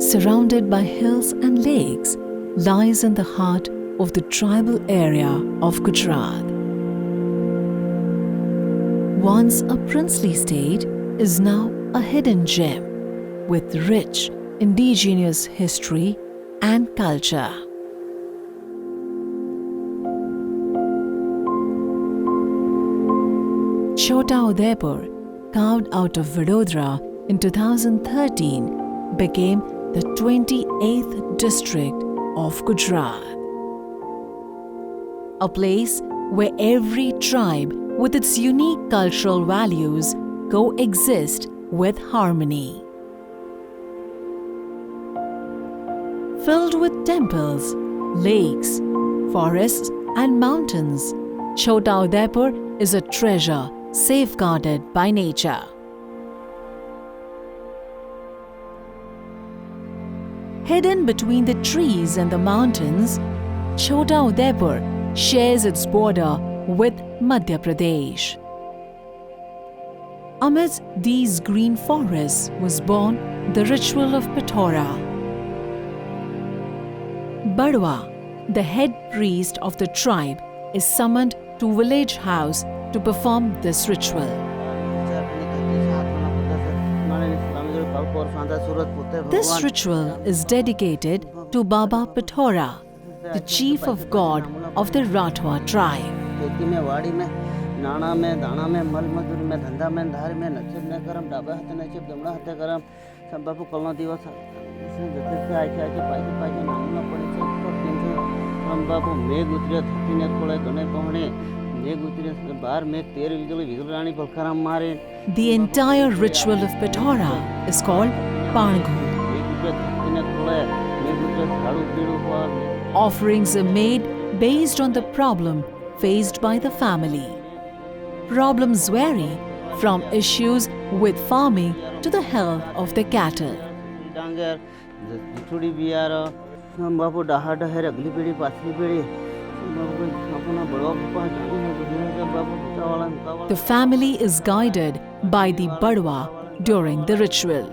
surrounded by hills and lakes, lies in the heart of the tribal area of Gujarat. Once a princely state, is now a hidden gem with rich indigenous history and culture. Chhota Udepur, carved out of Vadodara in 2013, became the 28th district of Gujarat. A place where every tribe with its unique cultural values coexist with harmony. Filled with temples, lakes, forests and mountains, Chhota Udepur is a treasure safeguarded by nature. Hidden between the trees and the mountains, Chhota Udepur shares its border with Madhya Pradesh. Amidst these green forests was born the ritual of Pithora. Badwa, the head priest of the tribe, is summoned to village house to perform this ritual. This ritual is dedicated to Baba Pithora, the chief of God of the Rathwa tribe. The entire ritual of Pithora is called Pangu. Offerings are made based on the problem faced by the family. Problems vary from issues with farming to the health of the cattle. The family is guided by the Badwa during the ritual.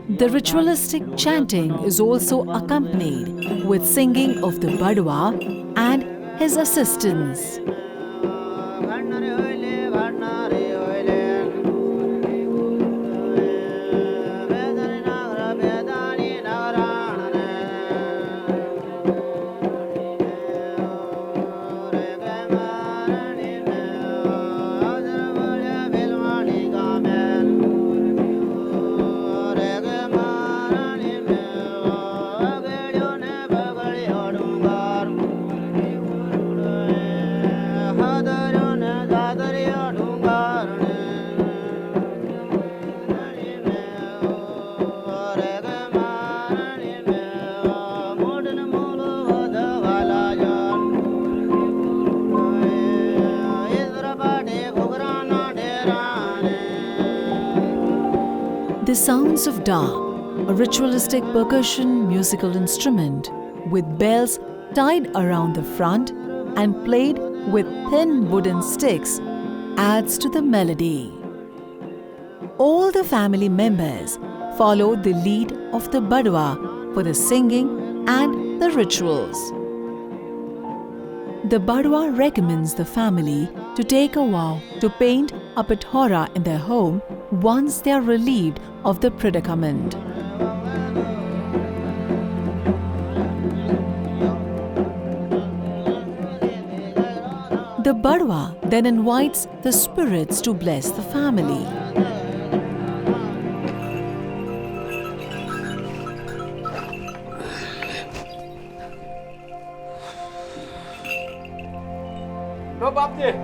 The ritualistic chanting is also accompanied with singing of the Badwa and his assistants. The sounds of da, a ritualistic percussion musical instrument with bells tied around the front and played with thin wooden sticks, adds to the melody. All the family members follow the lead of the Badwa for the singing and the rituals. The Badwa recommends the family to take a vow to paint a Pithora in their home once they are relieved of the predicament. The Badwa then invites the spirits to bless the family. No, Babji.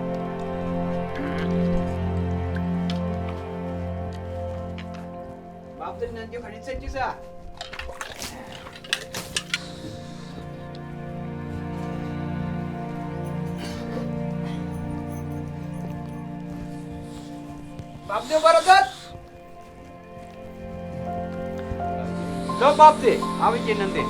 Babji, nanti kau disini juga. Babji barakat. No, Babji. Awi je nanti.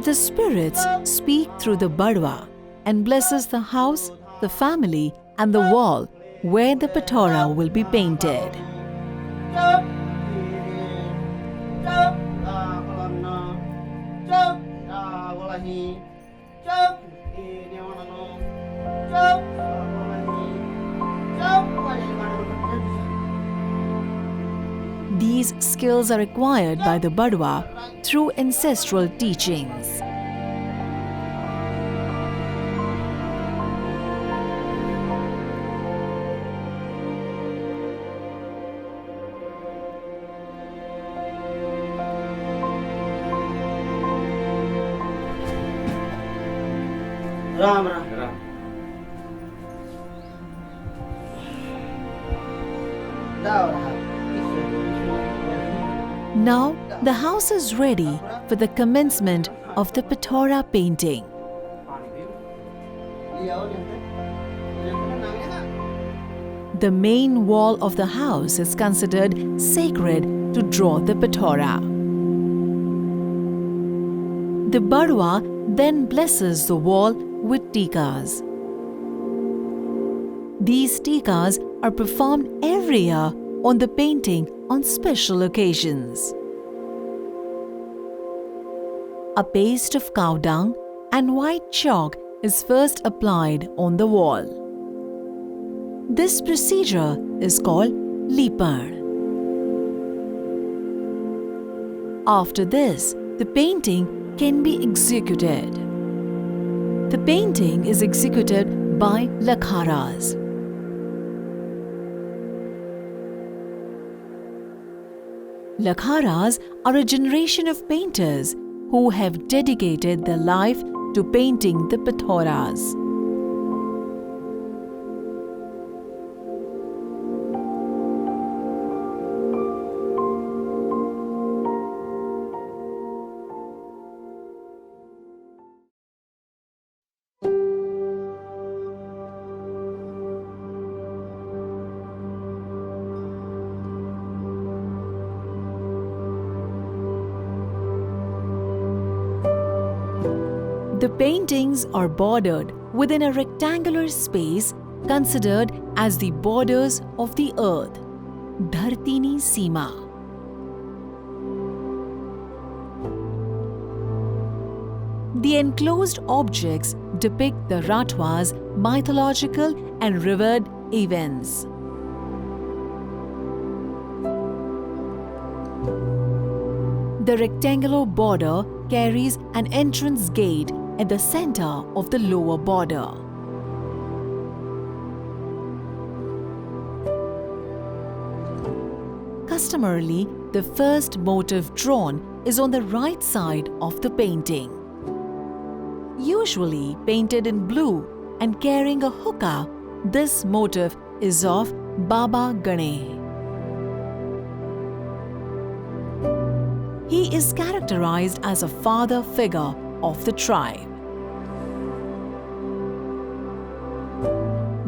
The spirits speak through the badwa and blesses the house, the family and the wall where the patora will be painted. These skills are acquired by the badwa through ancestral teachings. Ram Ram Ram. Now, the house is ready for the commencement of the patora painting. The main wall of the house is considered sacred to draw the patora. The badwa then blesses the wall with tikas. These tikas are performed every year on the painting on special occasions. A paste of cow dung and white chalk is first applied on the wall. This procedure is called leapar. After this, the painting can be executed. The painting is executed by lakharas. Lakharas are a generation of painters who have dedicated their life to painting the pathoras. The paintings are bordered within a rectangular space considered as the borders of the earth, Dhartini Seema. The enclosed objects depict the Ratwa's mythological and revered events. The rectangular border carries an entrance gate at the center of the lower border. Customarily, the first motif drawn is on the right side of the painting. Usually painted in blue and carrying a hookah, this motif is of Baba Ganesh. He is characterized as a father figure of the tribe.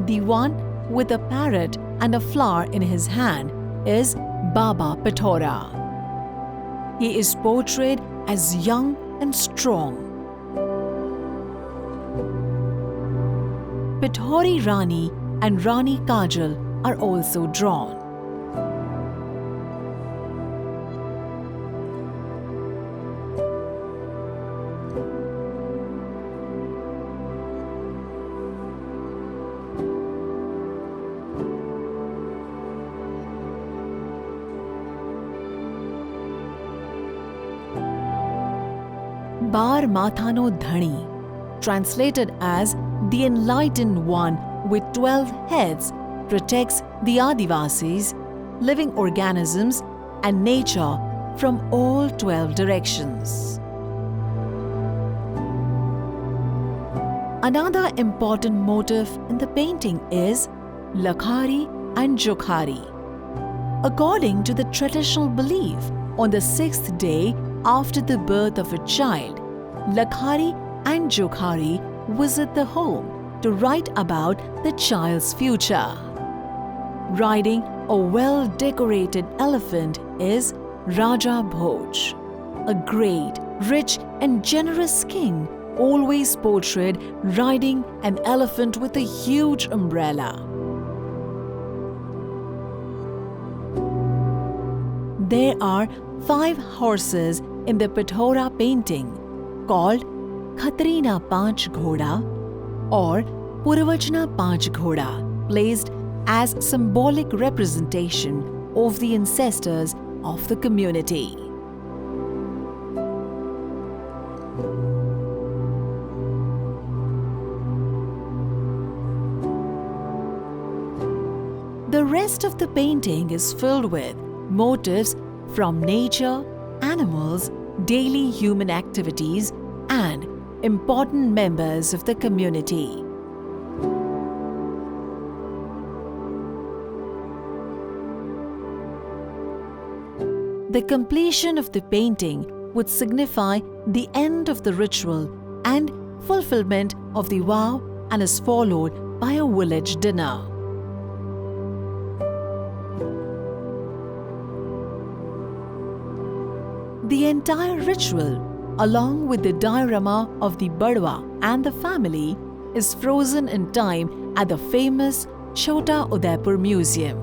The one with a parrot and a flower in his hand is Baba Patora. He is portrayed as young and strong. Pithori Rani and Rani Kajal are also drawn. Bar Mathano Dhani, translated as the Enlightened One with 12 heads, protects the Adivasis, living organisms and nature from all 12 directions. Another important motif in the painting is Lakhari and Jokhari. According to the traditional belief, on the 6th day after the birth of a child, Lakhari and Jokhari visit the home to write about the child's future. Riding a well-decorated elephant is Raja Bhoj, a great, rich and generous king always portrayed riding an elephant with a huge umbrella. There are 5 horses in the Pithora painting called Khatrina Panch Ghoda or Purvachna Panch Ghoda, placed as symbolic representation of the ancestors of the community. The rest of the painting is filled with motifs from nature, animals, daily human activities, and important members of the community. The completion of the painting would signify the end of the ritual and fulfillment of the vow, and is followed by a village dinner. The entire ritual, along with the diorama of the Badwa and the family, is frozen in time at the famous Chhota Udepur Museum.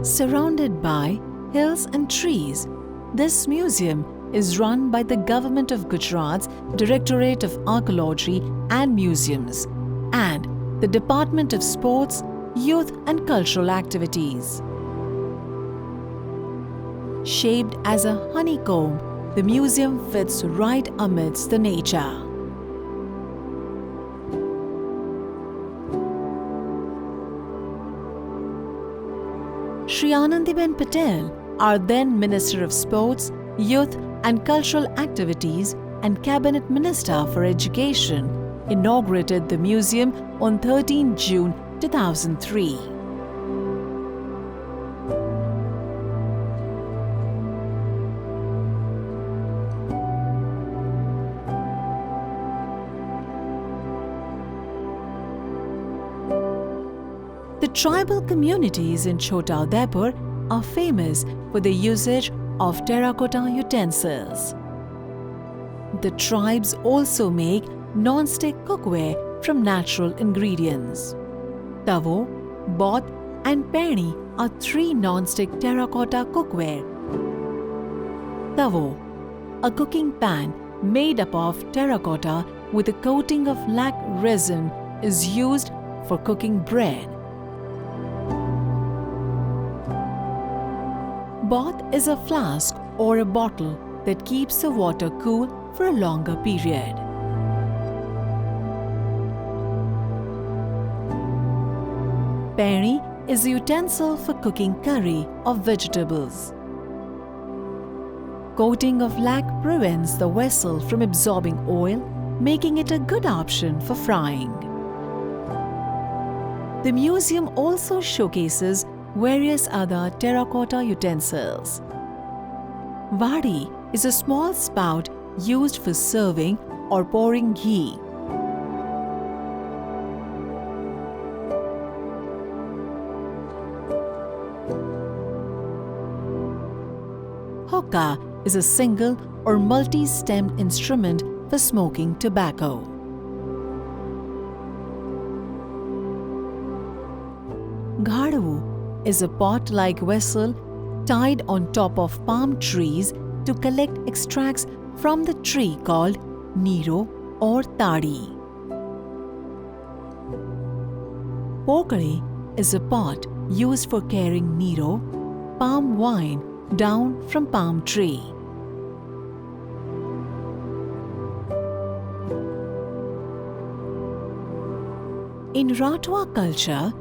Surrounded by hills and trees, this museum is run by the Government of Gujarat's Directorate of Archaeology and Museums and the Department of Sports, Youth and Cultural Activities. Shaped as a honeycomb, the museum fits right amidst the nature. Shri Anandiben Patel, our then Minister of Sports, Youth and Cultural Activities and Cabinet Minister for Education, inaugurated the museum on 13 June 2003. The tribal communities in Chhota Udepur are famous for the usage of terracotta utensils. The tribes also make non-stick cookware from natural ingredients. Tavo, Both and Peni are 3 non-stick terracotta cookware. Tavo, a cooking pan made up of terracotta with a coating of lac resin, is used for cooking bread. Both is a flask or a bottle that keeps the water cool for a longer period. Peri is a utensil for cooking curry of vegetables. Coating of lac prevents the vessel from absorbing oil, making it a good option for frying. The museum also showcases various other terracotta utensils. Vadi is a small spout used for serving or pouring ghee. Hookah is a single or multi-stemmed instrument for smoking tobacco. Ghadavu is a pot-like vessel tied on top of palm trees to collect extracts from the tree called Niro or Tadi. Pokari is a pot used for carrying Niro, palm wine, down from palm tree. In Ratwa culture,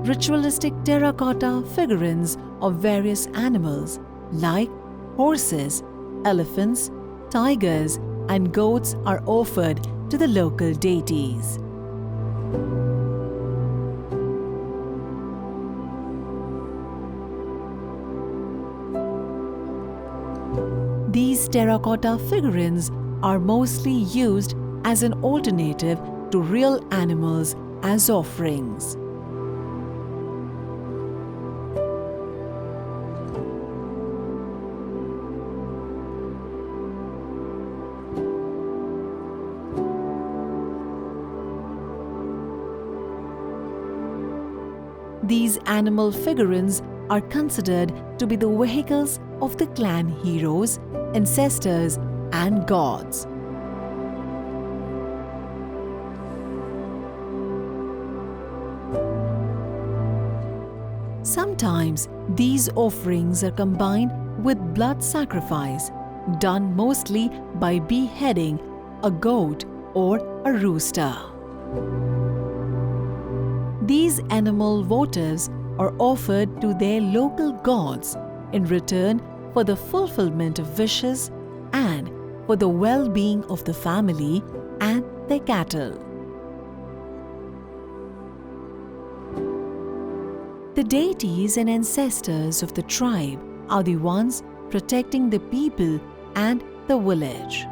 ritualistic terracotta figurines of various animals like horses, elephants, tigers, and goats are offered to the local deities. These terracotta figurines are mostly used as an alternative to real animals as offerings. These animal figurines are considered to be the vehicles of the clan heroes, ancestors, and gods. Sometimes these offerings are combined with blood sacrifice, done mostly by beheading a goat or a rooster. These animal votives are offered to their local gods in return for the fulfillment of wishes and for the well-being of the family and their cattle. The deities and ancestors of the tribe are the ones protecting the people and the village.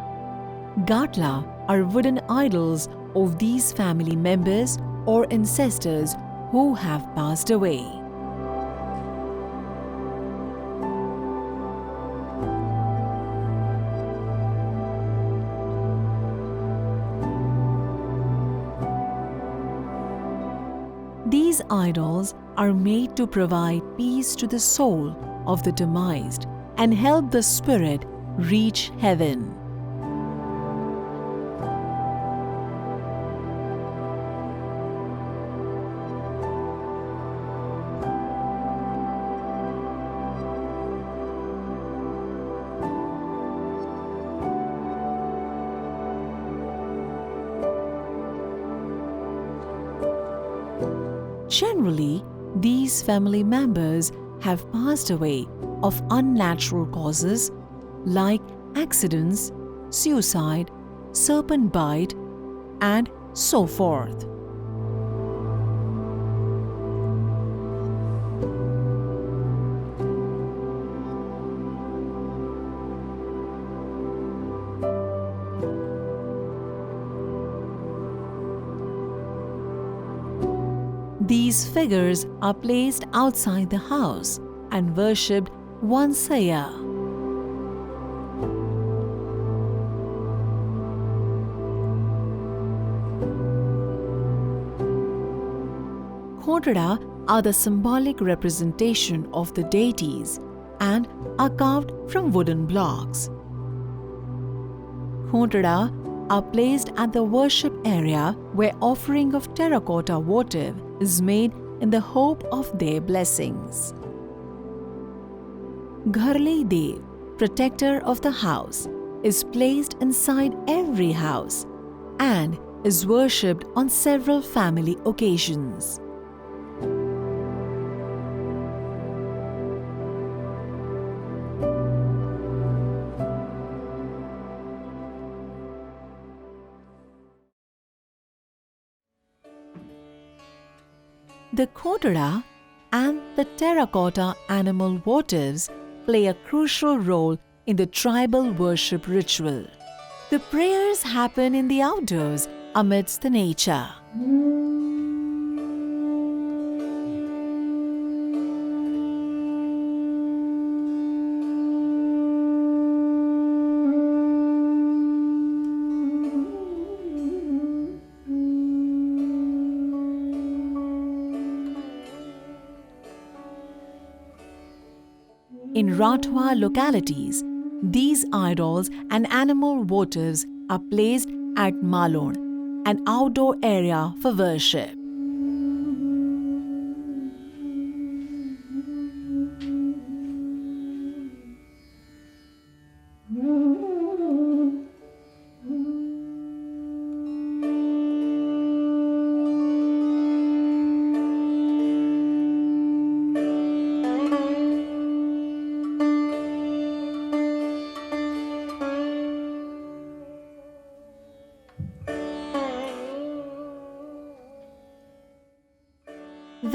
Gatla are wooden idols of these family members or ancestors who have passed away. These idols are made to provide peace to the soul of the demised and help the spirit reach heaven. Generally, these family members have passed away of unnatural causes like accidents, suicide, serpent bite, and so forth. These figures are placed outside the house and worshipped once a year. Khotda are the symbolic representation of the deities and are carved from wooden blocks. Khotda are placed at the worship area where offering of terracotta votive is made in the hope of their blessings. Gharle Dev, protector of the house, is placed inside every house and is worshipped on several family occasions. The Khotda and the terracotta animal votives play a crucial role in the tribal worship ritual. The prayers happen in the outdoors amidst the nature. In Rathwa localities, these idols and animal votives are placed at Malon, an outdoor area for worship.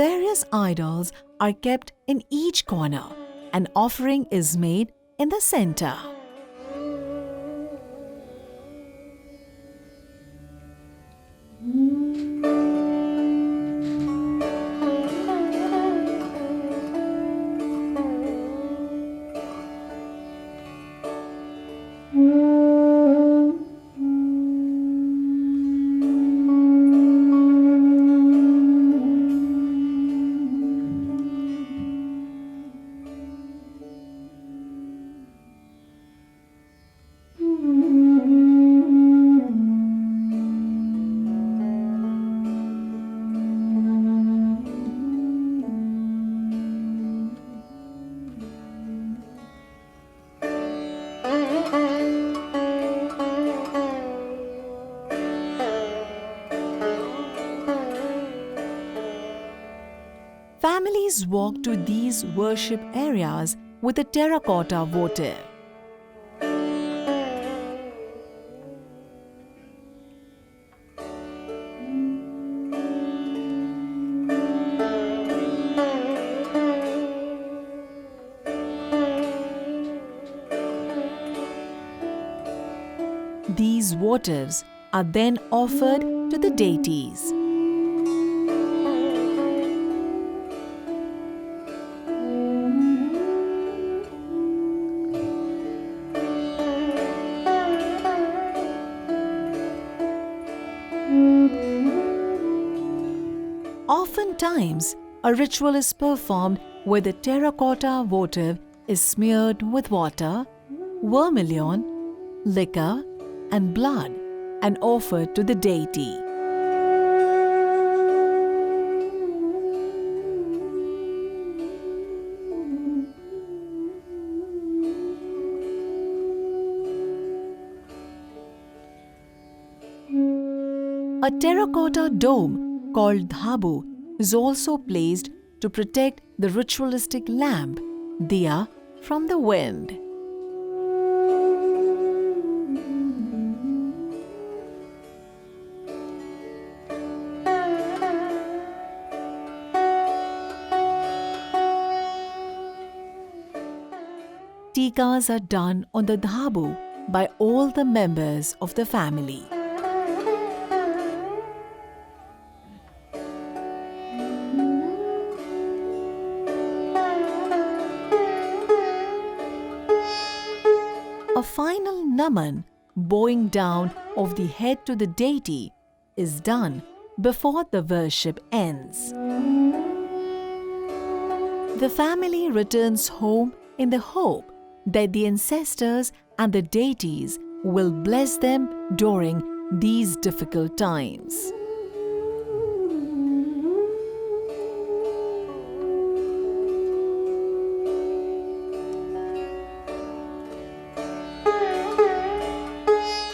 various idols are kept in each corner. An offering is made in the center. Families walk to these worship areas with a terracotta votive. These votives are then offered to the deities. Oftentimes, a ritual is performed where the terracotta votive is smeared with water, vermilion, liquor, and blood and offered to the deity. A terracotta dome called dhabu is also placed to protect the ritualistic lamp, diya, from the wind. Tikas are done on the dhabu by all the members of the family. A final naman, bowing down of the head to the deity, is done before the worship ends. The family returns home in the hope that the ancestors and the deities will bless them during these difficult times.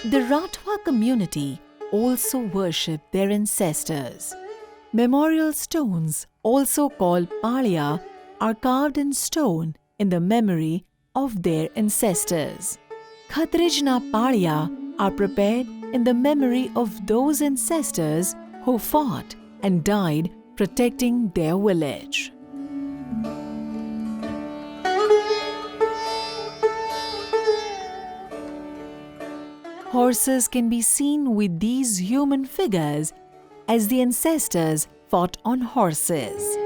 The Rathwa community also worship their ancestors. Memorial stones, also called palya, are carved in stone in the memory of their ancestors. Khatrijna palya are prepared in the memory of those ancestors who fought and died protecting their village. Horses can be seen with these human figures as the ancestors fought on horses.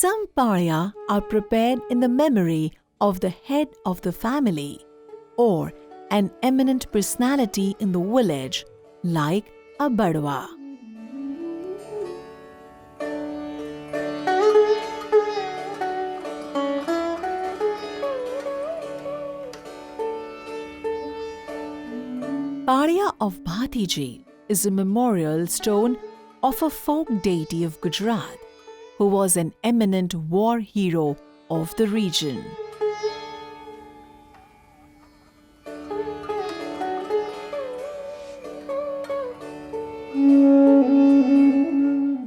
Some palya are prepared in the memory of the head of the family or an eminent personality in the village, like a badwa. Padia of Bhatiji is a memorial stone of a folk deity of Gujarat who was an eminent war hero of the region.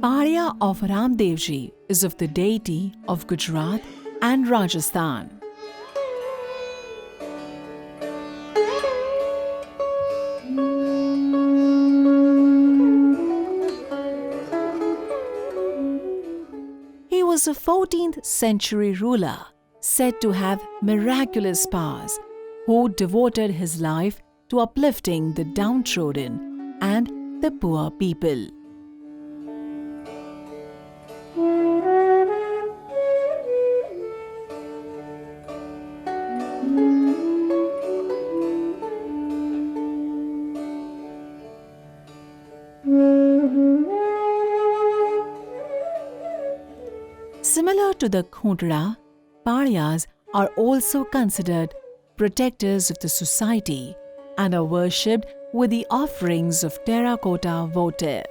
Padia of Ramdevji is of the deity of Gujarat and Rajasthan. He was a 14th century ruler said to have miraculous powers who devoted his life to uplifting the downtrodden and the poor people. Similar to the Chhota, Padias are also considered protectors of the society and are worshipped with the offerings of terracotta votive.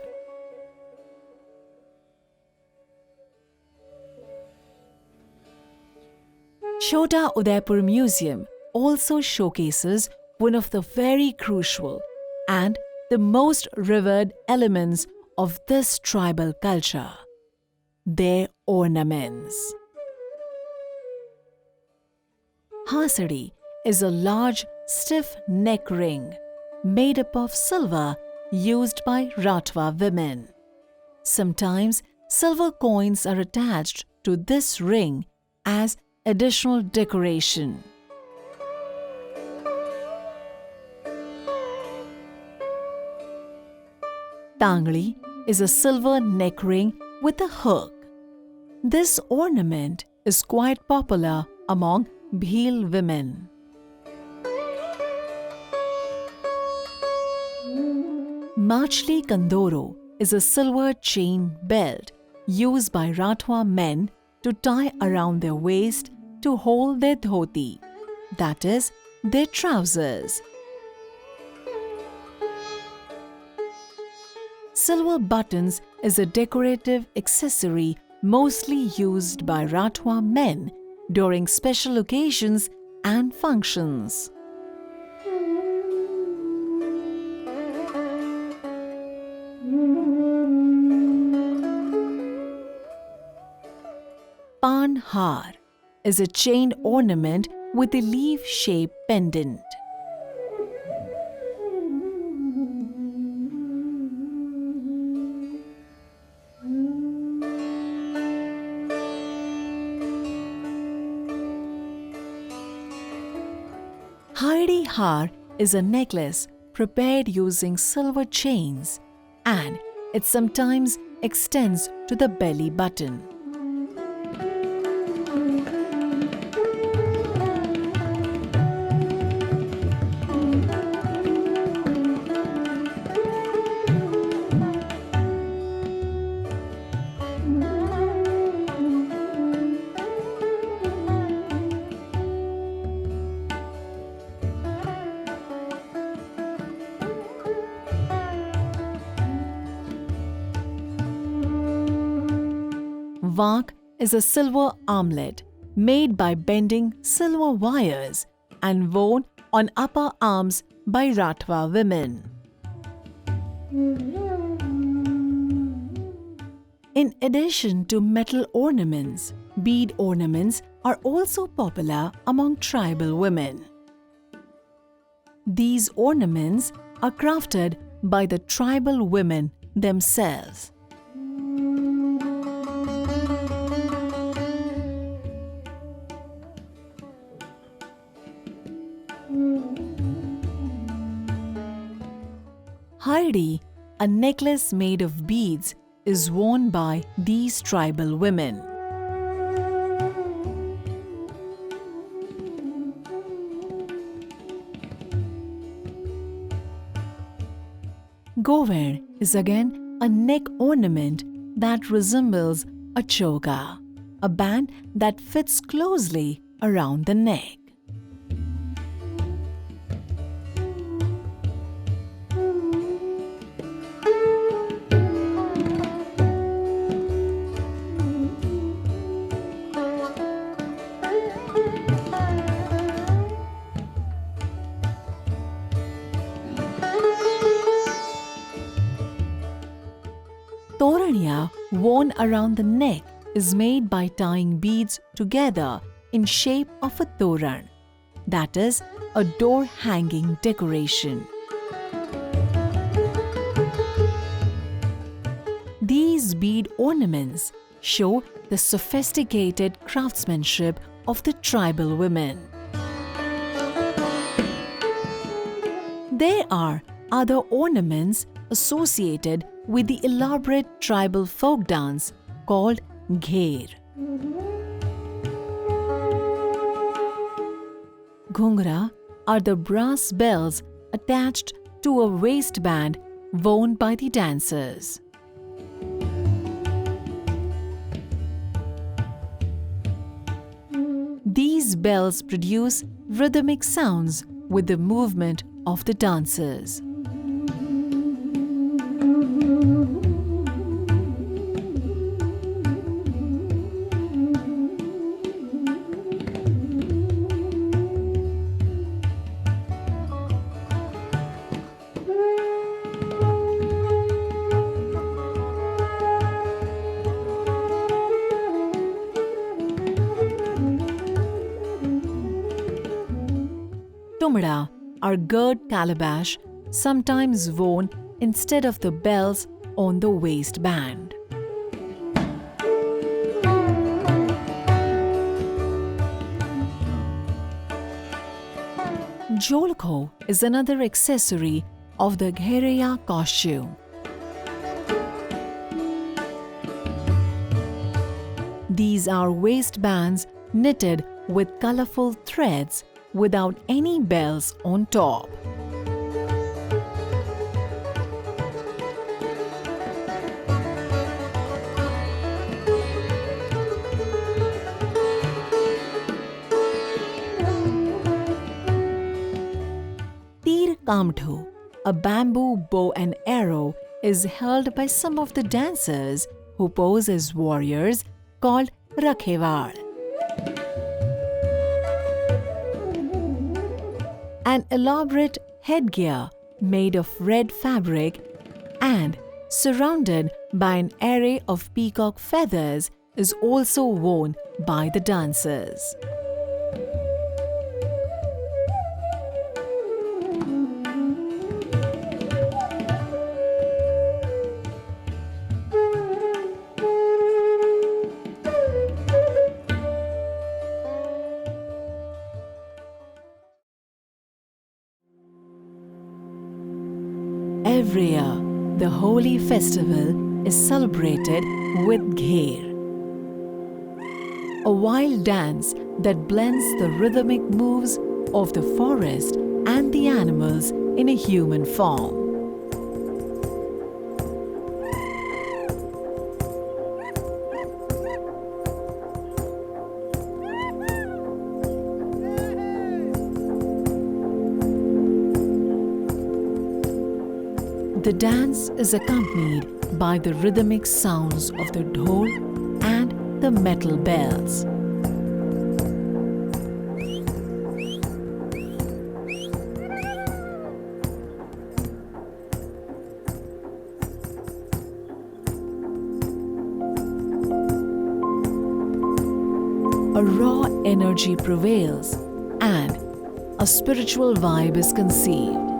Chhota Udepur Museum also showcases one of the very crucial and the most revered elements of this tribal culture: their ornaments. Hasadi is a large, stiff neck ring made up of silver used by Rathwa women. Sometimes silver coins are attached to this ring as additional decoration. Tangli is a silver neck ring with a hook. This ornament is quite popular among Bhil women. Machli Kandoro is a silver chain belt used by Rathwa men to tie around their waist to hold their dhoti, that is, their trousers. Silver buttons is a decorative accessory mostly used by Rathwa men during special occasions and functions. Pan Har is a chain ornament with a leaf-shaped pendant. Hardi Har is a necklace prepared using silver chains, and it sometimes extends to the belly button. Vank is a silver armlet made by bending silver wires and worn on upper arms by Rathwa women. In addition to metal ornaments, bead ornaments are also popular among tribal women. These ornaments are crafted by the tribal women themselves. Hardi, a necklace made of beads, is worn by these tribal women. Govind is again a neck ornament that resembles a choga, a band that fits closely around the neck. Toranya worn around the neck is made by tying beads together in shape of a toran, that is, a door hanging decoration. These bead ornaments show the sophisticated craftsmanship of the tribal women. There are other ornaments associated with the elaborate tribal folk dance called gher. Ghungra are the brass bells attached to a waistband worn by the dancers. These bells produce rhythmic sounds with the movement of the dancers. Tumda are girt calabash, sometimes worn instead of the bells on the waistband. Jolko is another accessory of the Ghereya costume. These are waistbands knitted with colorful threads without any bells on top. Tir Kamthu, a bamboo bow and arrow, is held by some of the dancers who pose as warriors called Rakhewal. An elaborate headgear made of red fabric and surrounded by an array of peacock feathers is also worn by the dancers. Every year, the holy festival is celebrated with Gher, a wild dance that blends the rhythmic moves of the forest and the animals in a human form. The dance is accompanied by the rhythmic sounds of the dhol and the metal bells. A raw energy prevails and a spiritual vibe is conceived.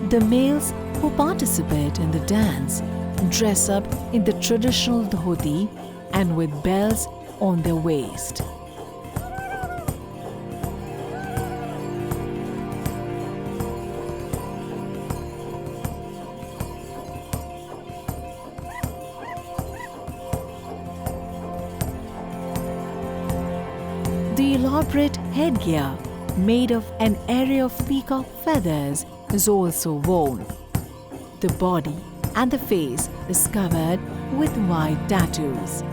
The males who participate in the dance dress up in the traditional dhoti and with bells on their waist. The elaborate headgear made of an array of peacock feathers is also worn. The body and the face is covered with white tattoos.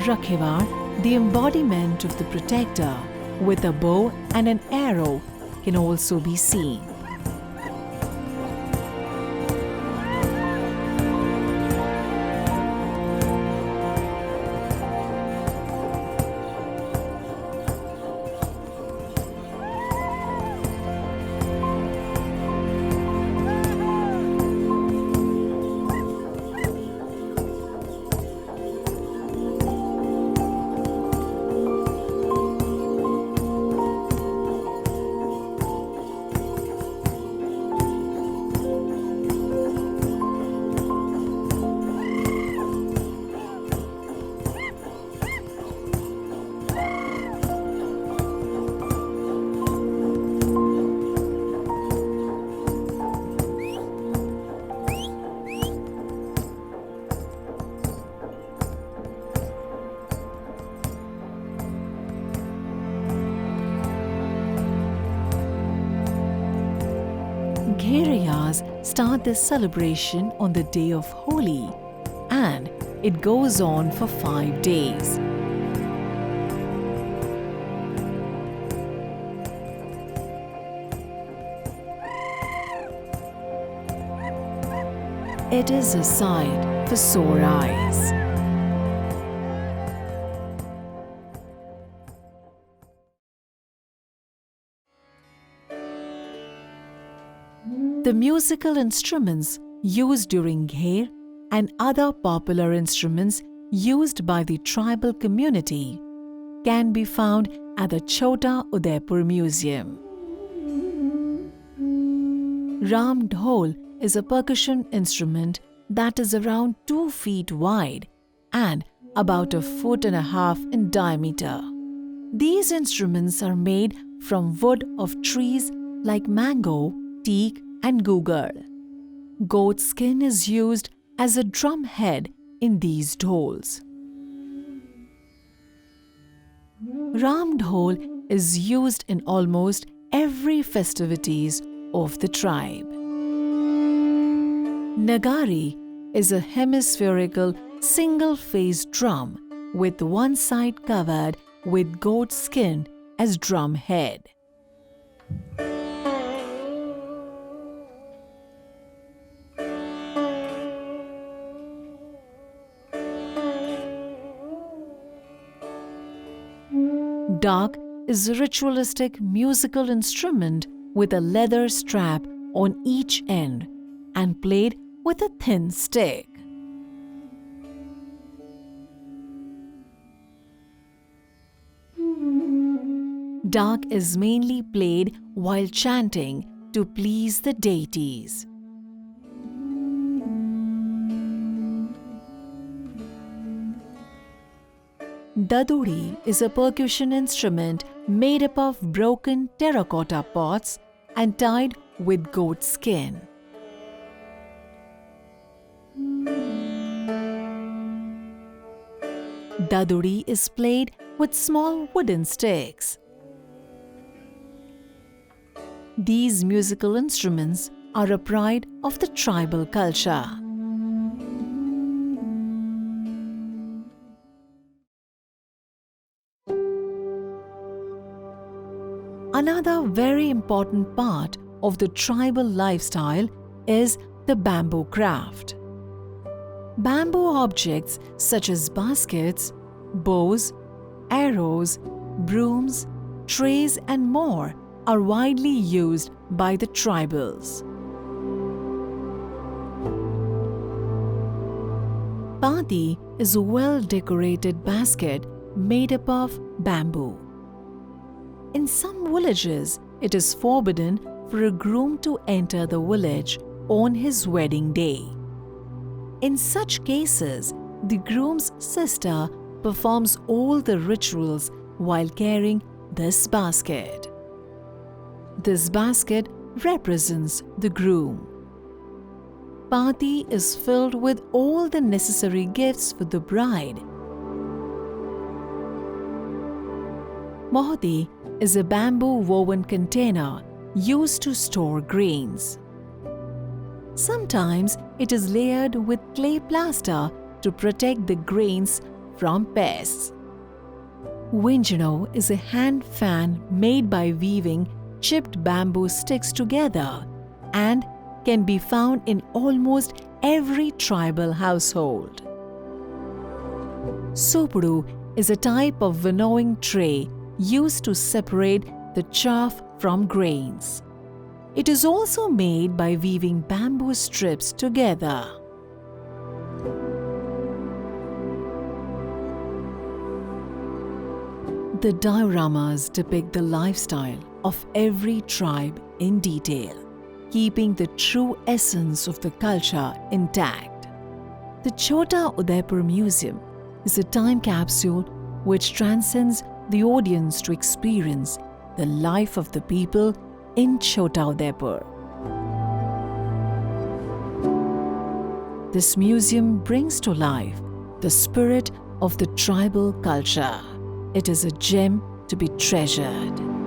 Rakhevar, the embodiment of the protector, with a bow and an arrow, can also be seen. Gheriyas start this celebration on the day of Holi, and it goes on for 5 days. It is a sight for sore eyes. The musical instruments used during Gher and other popular instruments used by the tribal community can be found at the Chhota Udepur Museum. Ram dhol is a percussion instrument that is around 2 feet wide and about 1.5 feet in diameter. These instruments are made from wood of trees like mango, teak, and gugar. Goat skin is used as a drum head in these dhols. Ram dhol is used in almost every festivities of the tribe. Nagari is a hemispherical single-faced drum with one side covered with goat skin as drum head. Dak is a ritualistic musical instrument with a leather strap on each end and played with a thin stick. Dak is mainly played while chanting to please the deities. Daduri is a percussion instrument made up of broken terracotta pots and tied with goat skin. Daduri is played with small wooden sticks. These musical instruments are a pride of the tribal culture. Another very important part of the tribal lifestyle is the bamboo craft. Bamboo objects such as baskets, bows, arrows, brooms, trays, and more are widely used by the tribals. Pati is a well-decorated basket made up of bamboo. In some villages, it is forbidden for a groom to enter the village on his wedding day. In such cases, the groom's sister performs all the rituals while carrying this basket. This basket represents the groom. Pati is filled with all the necessary gifts for the bride. Mohti is a bamboo woven container used to store grains. Sometimes it is layered with clay plaster to protect the grains from pests. Winjano is a hand fan made by weaving chipped bamboo sticks together and can be found in almost every tribal household. Sopudu is a type of winnowing tray used to separate the chaff from grains. It is also made by weaving bamboo strips together. The dioramas depict the lifestyle of every tribe in detail, keeping the true essence of the culture intact. The Chhota Udepur Museum is a time capsule which transcends the audience to experience the life of the people in Chhota Udepur. This museum brings to life the spirit of the tribal culture. It is a gem to be treasured.